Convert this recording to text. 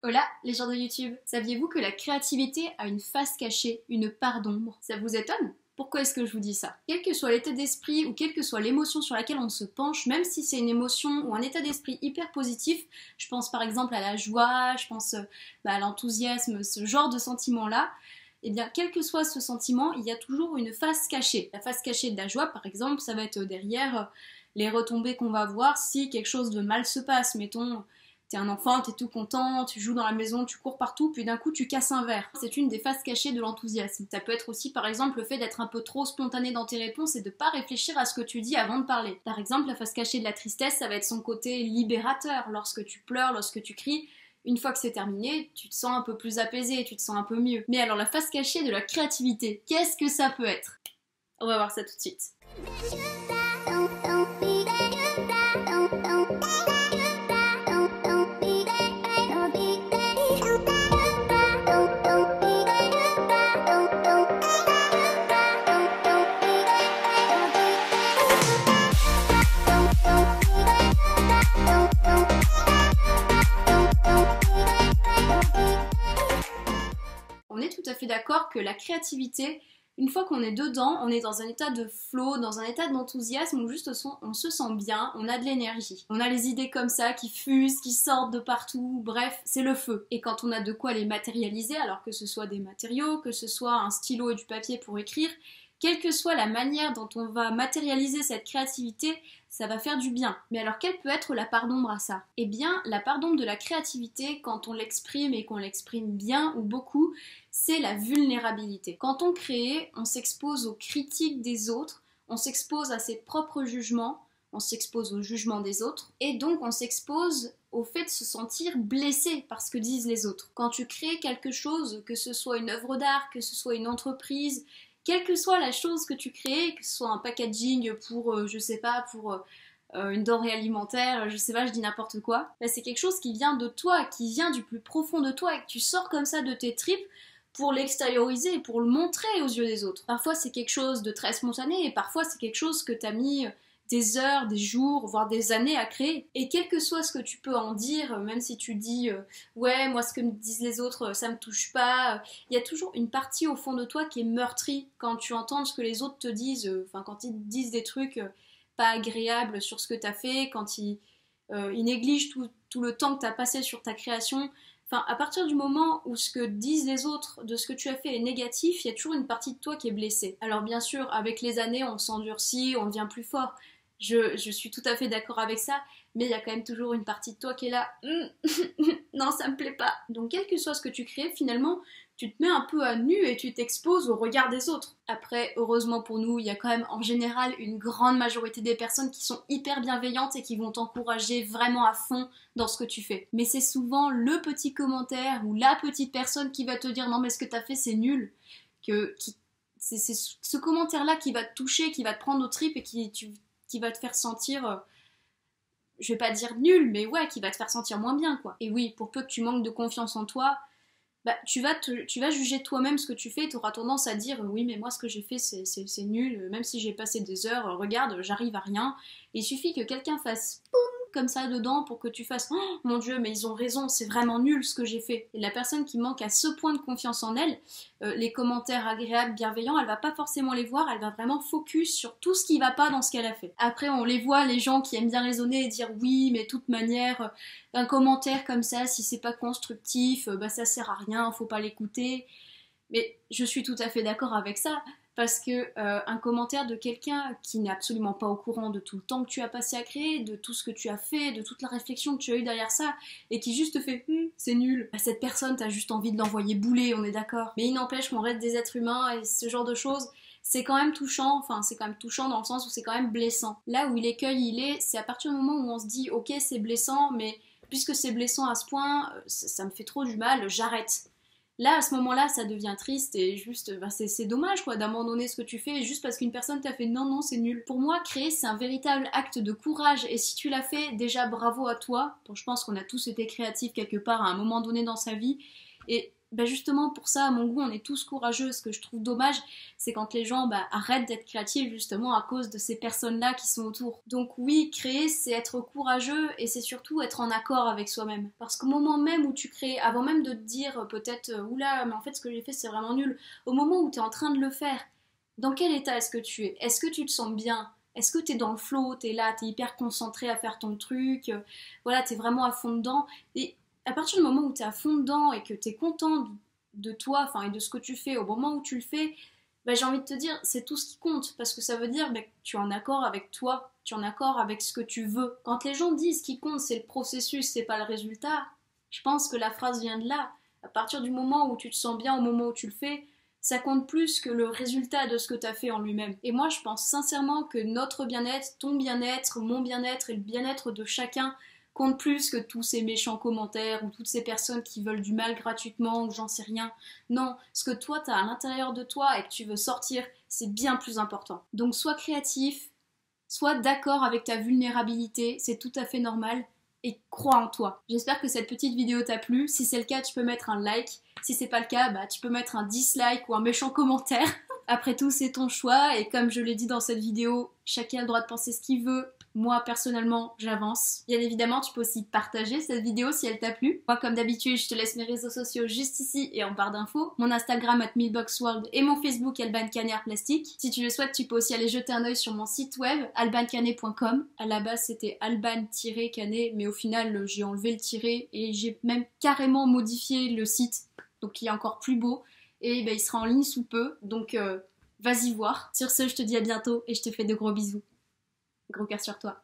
Hola les gens de YouTube, saviez-vous que la créativité a une face cachée, une part d'ombre? Ça vous étonne? Pourquoi est-ce que je vous dis ça? Quel que soit l'état d'esprit ou quelle que soit l'émotion sur laquelle on se penche, même si c'est une émotion ou un état d'esprit hyper positif, je pense par exemple à la joie, je pense à l'enthousiasme, ce genre de sentiment-là, eh bien quel que soit ce sentiment, il y a toujours une face cachée. La face cachée de la joie par exemple, ça va être derrière les retombées qu'on va voir si quelque chose de mal se passe, mettons t'es un enfant, t'es tout content, tu joues dans la maison, tu cours partout, puis d'un coup tu casses un verre. C'est une des faces cachées de l'enthousiasme. Ça peut être aussi par exemple le fait d'être un peu trop spontané dans tes réponses et de pas réfléchir à ce que tu dis avant de parler. Par exemple, la face cachée de la tristesse, ça va être son côté libérateur. Lorsque tu pleures, lorsque tu cries, une fois que c'est terminé, tu te sens un peu plus apaisé, tu te sens un peu mieux. Mais alors la face cachée de la créativité, qu'est-ce que ça peut être? On va voir ça tout de suite. On est tout à fait d'accord que la créativité, une fois qu'on est dedans, on est dans un état de flow, dans un état d'enthousiasme où juste on se sent bien, on a de l'énergie. On a les idées comme ça qui fusent, qui sortent de partout, bref, c'est le feu. Et quand on a de quoi les matérialiser, alors que ce soit des matériaux, que ce soit un stylo et du papier pour écrire, quelle que soit la manière dont on va matérialiser cette créativité, ça va faire du bien. Mais alors quelle peut être la part d'ombre à ça? Eh bien, la part d'ombre de la créativité, quand on l'exprime et qu'on l'exprime bien ou beaucoup, c'est la vulnérabilité. Quand on crée, on s'expose aux critiques des autres, on s'expose à ses propres jugements, on s'expose au jugement des autres, et donc on s'expose au fait de se sentir blessé par ce que disent les autres. Quand tu crées quelque chose, que ce soit une œuvre d'art, que ce soit une entreprise, quelle que soit la chose que tu crées, que ce soit un packaging pour, je sais pas, pour une denrée alimentaire, je sais pas, je dis n'importe quoi, bah, c'est quelque chose qui vient de toi, qui vient du plus profond de toi, et que tu sors comme ça de tes tripes pour l'extérioriser, pour le montrer aux yeux des autres. Parfois c'est quelque chose de très spontané, et parfois c'est quelque chose que t'as mis des heures, des jours, voire des années à créer. Et quel que soit ce que tu peux en dire, même si tu dis ouais, moi ce que me disent les autres, ça me touche pas, il y a toujours une partie au fond de toi qui est meurtrie quand tu entends ce que les autres te disent, enfin quand ils te disent des trucs pas agréables sur ce que t'as fait, quand ils négligent tout le temps que t'as passé sur ta création. Enfin, à partir du moment où ce que disent les autres de ce que tu as fait est négatif, il y a toujours une partie de toi qui est blessée. Alors bien sûr, avec les années, on s'endurcit, on devient plus fort. Je suis tout à fait d'accord avec ça, mais il y a quand même toujours une partie de toi qui est là. Non, ça me plaît pas. Donc quel que soit ce que tu crées, finalement, tu te mets un peu à nu et tu t'exposes au regard des autres. Après, heureusement pour nous, il y a quand même en général une grande majorité des personnes qui sont hyper bienveillantes et qui vont t'encourager vraiment à fond dans ce que tu fais. Mais c'est souvent le petit commentaire ou la petite personne qui va te dire non mais ce que t'as fait c'est nul, c'est ce commentaire-là qui va te toucher, qui va te prendre aux tripes et qui va te faire sentir, je vais pas dire nul, mais ouais, qui va te faire sentir moins bien, quoi. Et oui, pour peu que tu manques de confiance en toi, bah, tu vas juger toi-même ce que tu fais, tu auras tendance à dire oui mais moi ce que j'ai fait c'est nul, même si j'ai passé des heures, regarde, j'arrive à rien. Il suffit que quelqu'un fasse poum comme ça dedans pour que tu fasses oh mon dieu mais ils ont raison, c'est vraiment nul ce que j'ai fait. Et la personne qui manque à ce point de confiance en elle, les commentaires agréables, bienveillants, elle va pas forcément les voir, elle va vraiment focus sur tout ce qui va pas dans ce qu'elle a fait. Après on les voit, les gens qui aiment bien raisonner et dire oui mais de toute manière un commentaire comme ça, si c'est pas constructif, bah ça sert à rien, faut pas l'écouter. Mais je suis tout à fait d'accord avec ça, parce que un commentaire de quelqu'un qui n'est absolument pas au courant de tout le temps que tu as passé à créer, de tout ce que tu as fait, de toute la réflexion que tu as eue derrière ça, et qui juste te fait c'est nul, bah, cette personne, t'as juste envie de l'envoyer bouler, on est d'accord. Mais il n'empêche qu'on reste des êtres humains, et ce genre de choses, c'est quand même touchant, enfin c'est quand même touchant dans le sens où c'est quand même blessant. Là où l'écueil il est, c'est à partir du moment où on se dit ok c'est blessant, mais puisque c'est blessant à ce point, ça me fait trop du mal, j'arrête. Là, à ce moment-là, ça devient triste et juste, bah, c'est dommage quoi d'abandonner ce que tu fais juste parce qu'une personne t'a fait non, non, c'est nul. Pour moi, créer, c'est un véritable acte de courage et si tu l'as fait, déjà bravo à toi. Bon, je pense qu'on a tous été créatifs quelque part à un moment donné dans sa vie et bah justement pour ça, à mon goût, on est tous courageux. Ce que je trouve dommage, c'est quand les gens arrêtent d'être créatifs justement à cause de ces personnes-là qui sont autour. Donc oui, créer, c'est être courageux et c'est surtout être en accord avec soi-même. Parce qu'au moment même où tu crées, avant même de te dire peut-être oula, mais en fait ce que j'ai fait c'est vraiment nul, au moment où tu es en train de le faire, dans quel état est-ce que tu es? Est-ce que tu te sens bien? Est-ce que t'es dans le flow, t'es là, t'es hyper concentré à faire ton truc, voilà, t'es vraiment à fond dedans. Et à partir du moment où t'es à fond dedans et que t'es content de toi, enfin, et de ce que tu fais au moment où tu le fais, j'ai envie de te dire, c'est tout ce qui compte, parce que ça veut dire que tu es en accord avec toi, tu es en accord avec ce que tu veux. Quand les gens disent ce qui compte, c'est le processus, c'est pas le résultat, je pense que la phrase vient de là. À partir du moment où tu te sens bien, au moment où tu le fais, ça compte plus que le résultat de ce que tu as fait en lui-même. Et moi, je pense sincèrement que notre bien-être, ton bien-être, mon bien-être et le bien-être de chacun compte plus que tous ces méchants commentaires ou toutes ces personnes qui veulent du mal gratuitement ou j'en sais rien. Non, ce que toi, tu as à l'intérieur de toi et que tu veux sortir, c'est bien plus important. Donc sois créatif, sois d'accord avec ta vulnérabilité, c'est tout à fait normal. Et crois en toi. J'espère que cette petite vidéo t'a plu. Si c'est le cas, tu peux mettre un like. Si c'est pas le cas, tu peux mettre un dislike ou un méchant commentaire. Après tout, c'est ton choix et comme je l'ai dit dans cette vidéo, chacun a le droit de penser ce qu'il veut. Moi, personnellement, j'avance. Bien évidemment, tu peux aussi partager cette vidéo si elle t'a plu. Moi, comme d'habitude, je te laisse mes réseaux sociaux juste ici et en barre d'infos. Mon Instagram @milboxworld et mon Facebook Alban Canet Plastique. Si tu le souhaites, tu peux aussi aller jeter un œil sur mon site web albancanet.com. À la base, c'était alban-canet, mais au final, j'ai enlevé le tiret et j'ai même carrément modifié le site. Donc, il est encore plus beau et il sera en ligne sous peu. Donc, vas-y voir. Sur ce, je te dis à bientôt et je te fais de gros bisous. Gros cœur sur toi.